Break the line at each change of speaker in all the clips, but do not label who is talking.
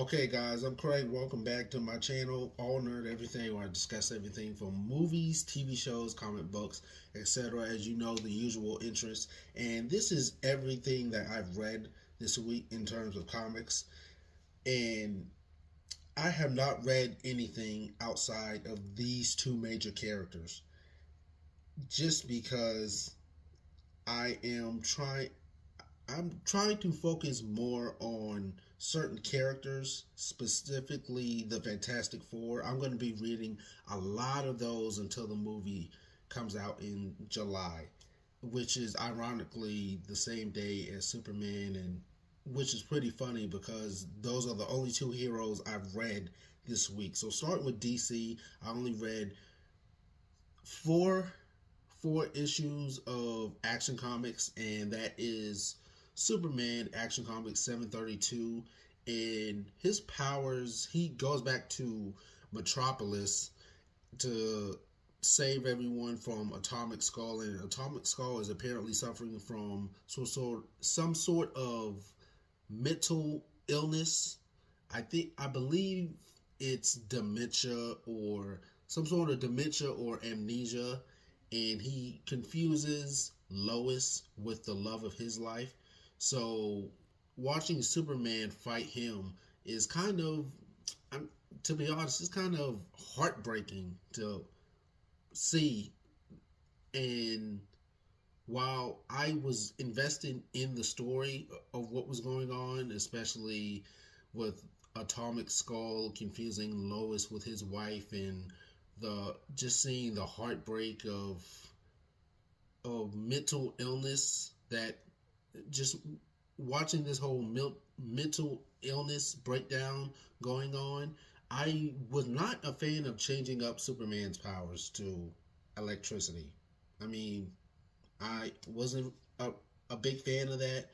Okay, guys, I'm Craig. Welcome back to my channel, All Nerd Everything, where I discuss everything from movies, TV shows, comic books, etc. As you know, the usual interests. And this is everything that I've read this week in terms of comics. And I have not read anything outside of these two major characters just because I am trying I'm trying to focus more on certain characters, specifically the Fantastic Four. I'm going to be reading a lot of those until the movie comes out in July, which is ironically the same day as Superman, and which is pretty funny because those are the only two heroes I've read this week. So starting with DC, I only read four four issues of Action Comics, and that is Superman Action Comics 732. And his powers, he goes back to Metropolis to save everyone from Atomic Skull, and Atomic Skull is apparently suffering from some sort of mental illness. I believe it's dementia or some sort of dementia or amnesia, and he confuses Lois with the love of his life. So watching Superman fight him is kind of, I'm, to be honest, it's kind of heartbreaking to see. And while I was invested in the story of what was going on, especially with Atomic Skull confusing Lois with his wife, and the just seeing the heartbreak of mental illness, that just watching this whole mental illness breakdown going on, I was not a fan of changing up Superman's powers to electricity. I mean, I wasn't a big fan of that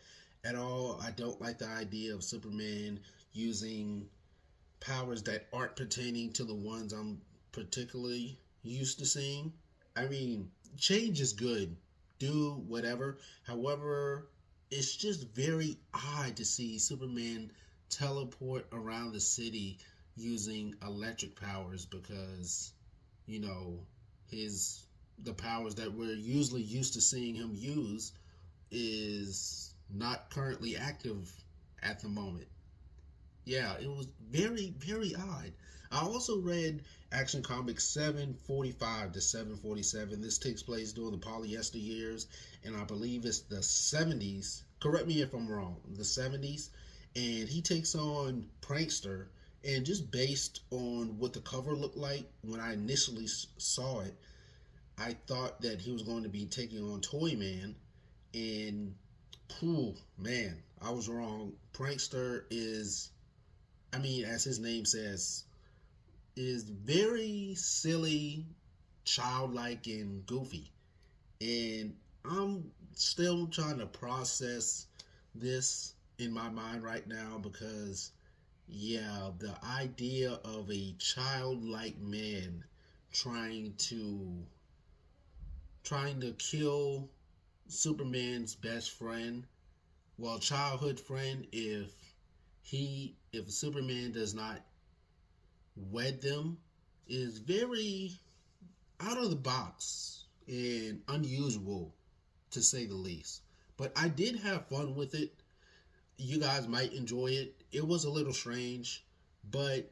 at all. I don't like the idea of Superman using powers that aren't pertaining to the ones I'm particularly used to seeing. I mean, change is good. Do whatever. However, it's just very odd to see Superman teleport around the city using electric powers because, you know, his the powers that we're usually used to seeing him use is not currently active at the moment. Yeah, it was very, very odd. I also read Action Comics 745 to 747. This takes place during the polyester years, and I believe it's the 70s. Correct me if I'm wrong. The 70s. And he takes on Prankster, and just based on what the cover looked like when I initially saw it, I thought that he was going to be taking on Toyman, and phew, man, I was wrong. Prankster is, I mean, as his name says, is very silly, childlike, and goofy. And I'm still trying to process this in my mind right now because, yeah, the idea of a childlike man trying to trying to kill Superman's best friend, well, childhood friend, if Superman does not wed them, is very out of the box and unusual to say the least. But I did have fun with it. You guys might enjoy it. It was a little strange, but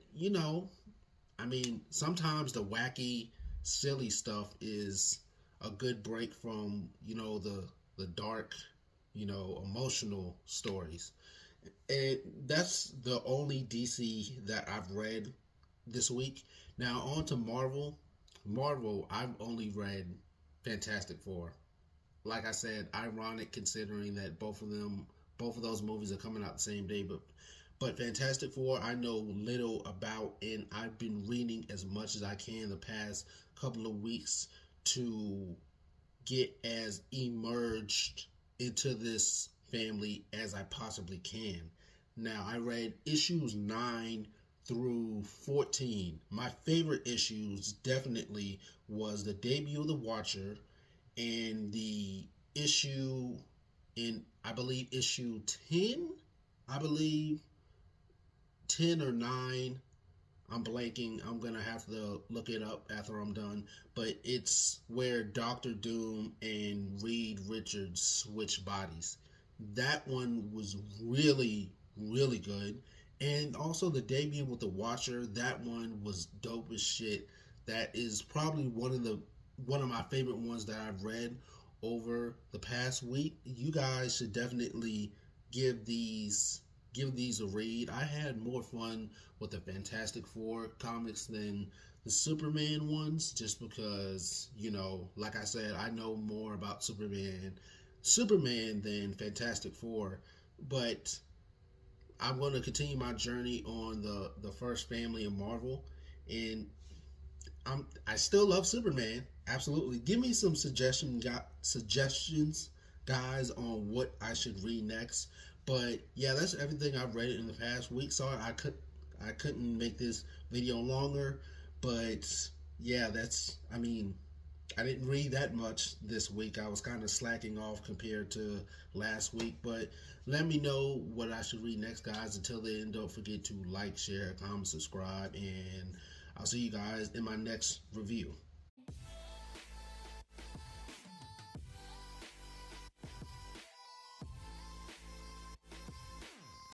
I mean, sometimes the wacky, silly stuff is a good break from the dark, emotional stories. And that's the only DC that I've read this week. Now on to Marvel. Marvel, I've only read Fantastic Four. Like I said, ironic considering that both of those movies are coming out the same day, but Fantastic Four, I know little about, and I've been reading as much as I can the past couple of weeks to get as emerged into this family as I possibly can. Now, I read issues 9 through 14. My favorite issues definitely was the debut of the Watcher and the issue in, I believe, issue 10, I believe, 10 or 9. I'm blanking. I'm gonna have to look it up after I'm done. But it's where Doctor Doom and Reed Richards switch bodies. That one was really, really good. And also the debut with the Watcher, that one was dope as shit. That is probably one of my favorite ones that I've read over the past week. You guys should definitely give these a read. I had more fun with the Fantastic Four comics than the Superman ones, just because, like I said, I know more about Superman than Fantastic Four. But I'm going to continue my journey on the first family of Marvel, and I still love Superman. Absolutely. Give me some suggestions, guys, on what I should read next. But yeah, that's everything I've read in the past week. Sorry, I couldn't make this video longer, but yeah, I didn't read that much this week. I was kind of slacking off compared to last week. But let me know what I should read next, guys. Until then, don't forget to like, share, comment, subscribe, and I'll see you guys in my next review.